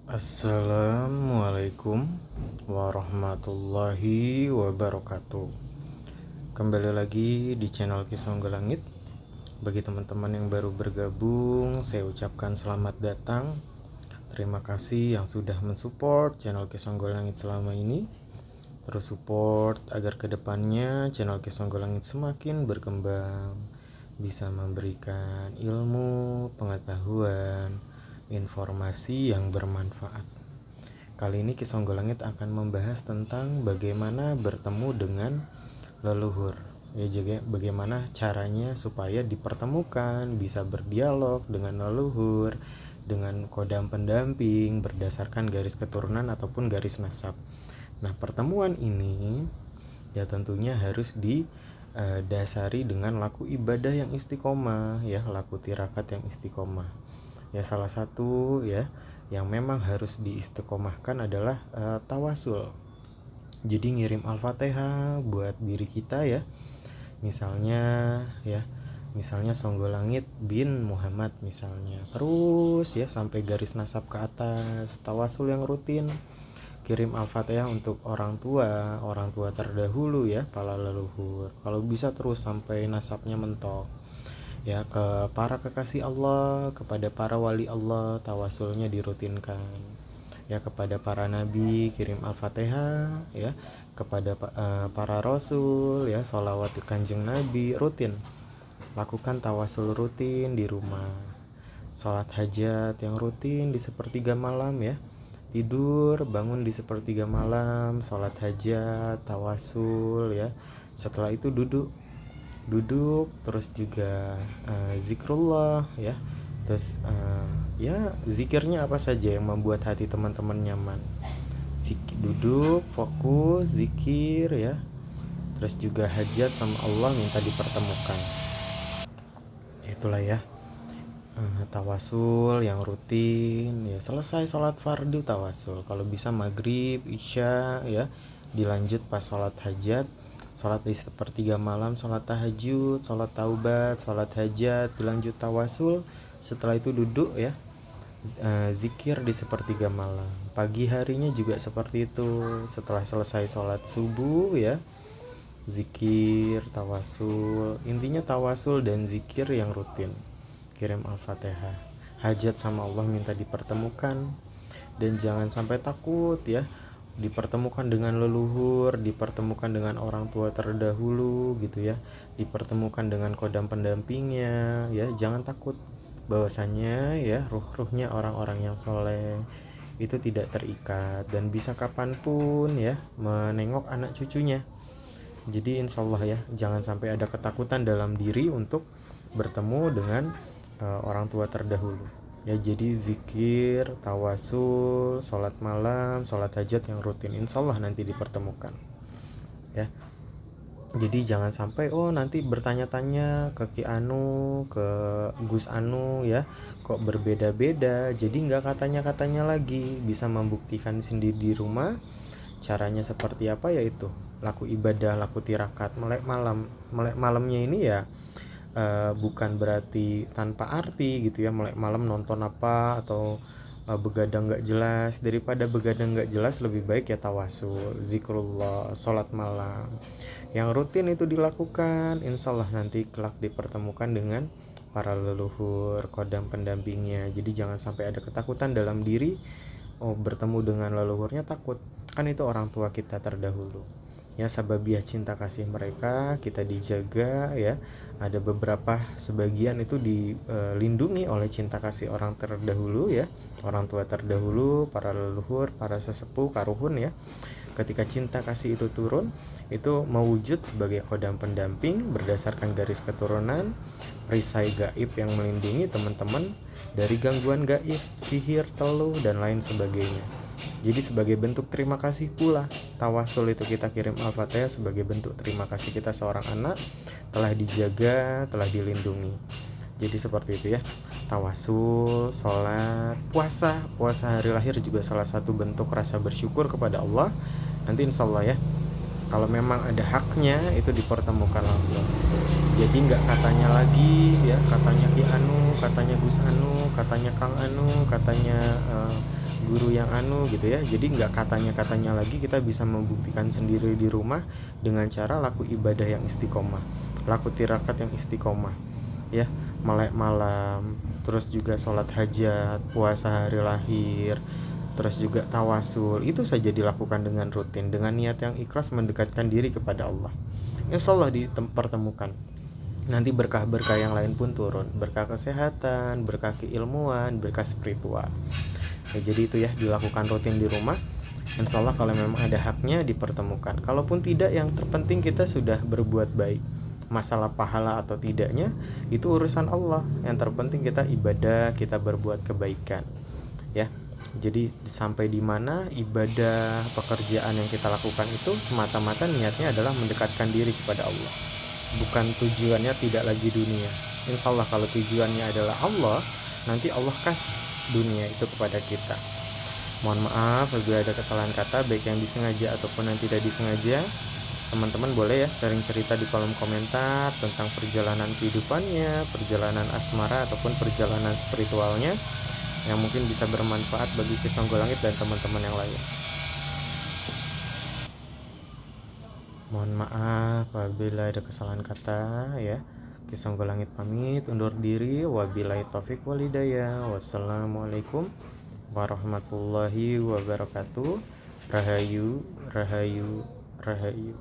Assalamualaikum warahmatullahi wabarakatuh. Kembali lagi di channel Kisonggo Langit. Bagi teman-teman yang baru bergabung, saya ucapkan selamat datang. Terima kasih yang sudah mensupport channel Kisonggo Langit selama ini. Terus support agar kedepannya channel Kisonggo Langit semakin berkembang, bisa memberikan ilmu, pengetahuan, informasi yang bermanfaat. Kali ini Kisonggo Langit akan membahas tentang bagaimana bertemu dengan leluhur. Ya, juga bagaimana caranya supaya dipertemukan, bisa berdialog dengan leluhur, dengan kodam pendamping berdasarkan garis keturunan ataupun garis nasab. Nah, pertemuan ini ya tentunya harus didasari dengan laku ibadah yang istiqomah, ya, laku tirakat yang istiqomah. Ya, salah satu ya yang memang harus diistiqomahkan adalah tawasul. Jadi ngirim Al-Fatihah buat diri kita ya. Misalnya Songgo Langit bin Muhammad misalnya. Terus ya sampai garis nasab ke atas, tawasul yang rutin. Kirim Al-Fatihah untuk orang tua terdahulu ya, para leluhur. Kalau bisa terus sampai nasabnya mentok. Ya, ke para kekasih Allah, kepada para wali Allah, tawasulnya dirutinkan. Ya, kepada para nabi kirim Al-Fatihah ya, kepada para rasul ya, sholawat kanjeng nabi rutin. Lakukan tawasul rutin di rumah. Sholat hajat yang rutin di sepertiga malam ya. Tidur, bangun di sepertiga malam, sholat hajat, tawasul ya. Setelah itu duduk terus juga zikrullah ya, terus ya zikirnya apa saja yang membuat hati teman-teman nyaman. Duduk fokus zikir ya, terus juga hajat sama Allah minta dipertemukan. Itulah ya, tawasul yang rutin ya. Selesai sholat fardu tawasul, kalau bisa maghrib isya ya, dilanjut pas sholat hajat, sholat di sepertiga malam, sholat tahajud, sholat taubat, sholat hajat, dilanjut tawasul. Setelah itu duduk ya, zikir di sepertiga malam. Pagi harinya juga seperti itu. Setelah selesai sholat subuh ya, zikir, tawasul. Intinya tawasul dan zikir yang rutin. Kirim Al-Fatihah, hajat sama Allah minta dipertemukan. Dan jangan sampai takut ya, dipertemukan dengan leluhur, dipertemukan dengan orang tua terdahulu gitu ya, dipertemukan dengan kodam pendampingnya ya. Jangan takut, bahwasanya ya ruh-ruhnya orang-orang yang soleh itu tidak terikat dan bisa kapanpun ya menengok anak cucunya. Jadi insya Allah ya, jangan sampai ada ketakutan dalam diri untuk bertemu dengan orang tua terdahulu ya. Jadi zikir, tawasul, sholat malam, sholat hajat yang rutin, insya Allah nanti dipertemukan ya. Jadi jangan sampai nanti bertanya-tanya ke Ki Anu, ke Gus Anu ya, kok berbeda-beda. Jadi nggak katanya-katanya lagi, bisa membuktikan sendiri di rumah. Caranya seperti apa, yaitu laku ibadah, laku tirakat, melek malamnya ini ya. Bukan berarti tanpa arti gitu ya, melek malam nonton apa atau begadang gak jelas. Daripada begadang gak jelas, lebih baik ya tawasul, zikrullah, sholat malam yang rutin itu dilakukan. Insya Allah nanti kelak dipertemukan dengan para leluhur, kodam pendampingnya. Jadi jangan sampai ada ketakutan dalam diri. Bertemu dengan leluhurnya takut, kan itu orang tua kita terdahulu ya. Sababiah cinta kasih mereka kita dijaga ya. Ada beberapa sebagian itu dilindungi oleh cinta kasih orang terdahulu ya, orang tua terdahulu, para leluhur, para sesepuh karuhun ya. Ketika cinta kasih itu turun, itu mewujud sebagai kodam pendamping berdasarkan garis keturunan, perisai gaib yang melindungi teman-teman dari gangguan gaib, sihir, teluh, dan lain sebagainya. Jadi sebagai bentuk terima kasih pula, tawasul itu kita kirim Al-Fatihah sebagai bentuk terima kasih kita seorang anak telah dijaga, telah dilindungi. Jadi seperti itu ya, tawasul, sholat, puasa hari lahir juga salah satu bentuk rasa bersyukur kepada Allah. Nanti insya Allah ya, kalau memang ada haknya itu dipertemukan langsung. Jadi nggak katanya lagi ya, katanya Ki Anu, katanya Gus Anu, katanya Kang Anu, katanya guru yang gitu ya. Jadi nggak katanya lagi, kita bisa membuktikan sendiri di rumah dengan cara laku ibadah yang istiqomah, laku tirakat yang istiqomah ya, melek malam, terus juga sholat hajat, puasa hari lahir, terus juga tawasul. Itu saja dilakukan dengan rutin, dengan niat yang ikhlas mendekatkan diri kepada Allah. Insya Allah dipertemukan nanti berkah-berkah yang lain pun turun, berkah kesehatan, berkah keilmuan, berkah spiritual ya. Jadi itu ya, dilakukan rutin di rumah. Insya Allah kalau memang ada haknya dipertemukan, kalaupun tidak, yang terpenting kita sudah berbuat baik. Masalah pahala atau tidaknya itu urusan Allah, yang terpenting kita ibadah, kita berbuat kebaikan ya. Jadi sampai di mana ibadah, pekerjaan yang kita lakukan itu semata-mata niatnya adalah mendekatkan diri kepada Allah, bukan tujuannya tidak lagi dunia. Insya Allah kalau tujuannya adalah Allah, nanti Allah kasih dunia itu kepada kita. Mohon maaf apabila ada kesalahan kata, baik yang disengaja ataupun yang tidak disengaja. Teman-teman boleh ya sharing cerita di kolom komentar tentang perjalanan kehidupannya, perjalanan asmara ataupun perjalanan spiritualnya, yang mungkin bisa bermanfaat bagi Kisah Golangit dan teman-teman yang lain. Mohon maaf apabila ada kesalahan kata ya. Kisah Golangit pamit undur diri. Wabillahi taufik wal hidayah. Wassalamualaikum warahmatullahi wabarakatuh. Rahayu, rahayu, rahayu.